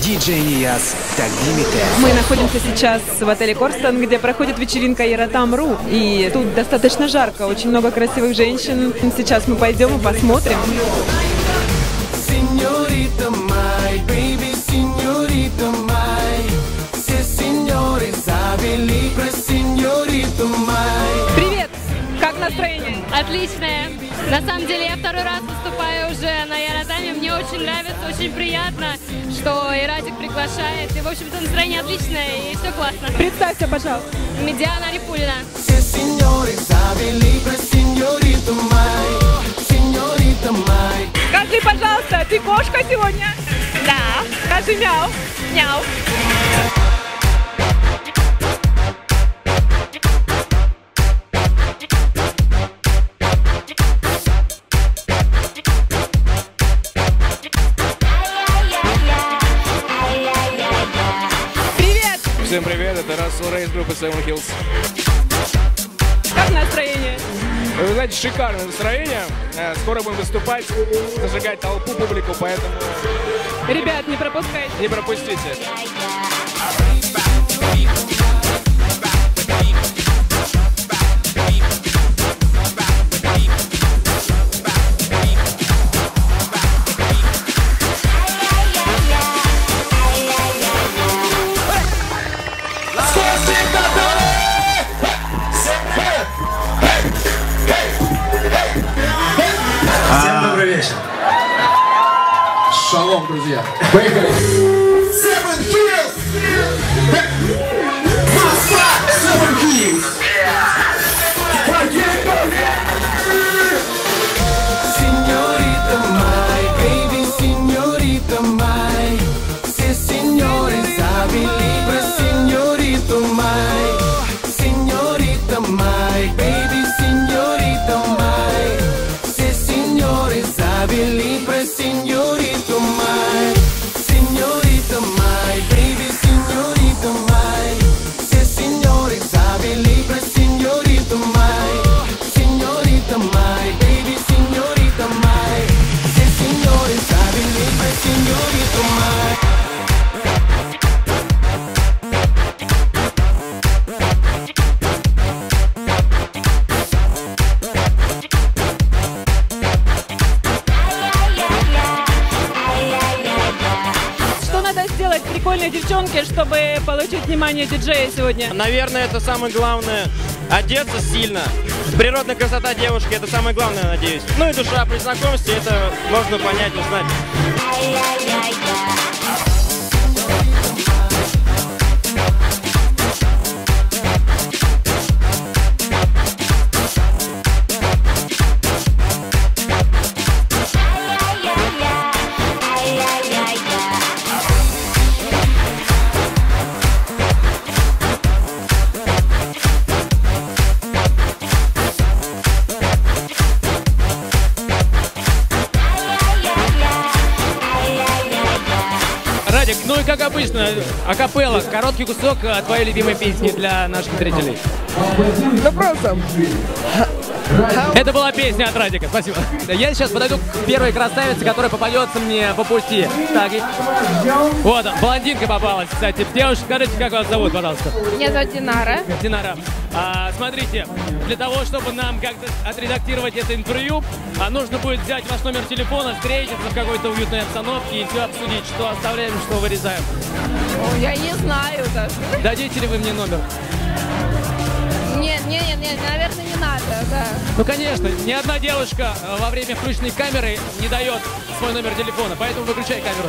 Диджей Нияз, Тагдимите. Мы находимся сейчас в отеле Корстон, где проходит вечеринка Яратам.ру. И тут достаточно жарко, очень много красивых женщин. Сейчас мы пойдем и посмотрим. Привет! Как настроение? Отличное. На самом деле я второй раз выступаю уже на Яратаме. Мне очень нравится, очень приятно, что Иратик приглашает. И, в общем-то, настроение отличное и все классно. Представься, пожалуйста. Медиана Рипулина. Скажи, пожалуйста, ты кошка сегодня? Да. Скажи мяу. Мяу. Привет! Всем привет, это Russell Ray из группы Seven Hills. Как настроение? Вы знаете, шикарное настроение. Скоро будем выступать, зажигать толпу, публику, поэтому Ребят, не пропускайте. не пропустите. Всем добрый вечер. Шалом, друзья. Поехали. Seven Hills. Seven Hills. Signorita mai, baby, signorita mai. Se signore sabe libra, signorita mai. Signorita mai, baby, signorita mai. Se signore sabe libra, signorita mai. Signorita mai, baby, signorita mai. Se signore sabe libra, signorita mai. Signorita mai, baby, signorita mai. Se signore sabe libra, signorita mai. Что надо сделать прикольной девчонке, чтобы получить внимание диджея сегодня? Наверное, это самое главное. Одеться сильно. Природная красота девушки — это самое главное, надеюсь. Ну и душа при знакомстве, это можно понять, узнать. Радик, ну и как обычно, акапелла, короткий кусок твоей любимой песни для наших зрителей. Это была песня от Радика, спасибо. Я сейчас подойду к первой красавице, которая попадется мне по пути. Так, вот, блондинка попалась, кстати. Девушка, скажите, как вас зовут, пожалуйста? Меня зовут Динара. Динара. Смотрите, для того, чтобы нам как-то отредактировать это интервью, нужно будет взять ваш номер телефона, встретиться в какой-то уютной обстановке и все обсудить, что оставляем, что вырезаем. Я не знаю даже. Дадите ли вы мне номер? Нет, наверное, не надо, да. Ну, конечно, ни одна девушка во время включенной камеры не дает свой номер телефона, поэтому выключай камеру.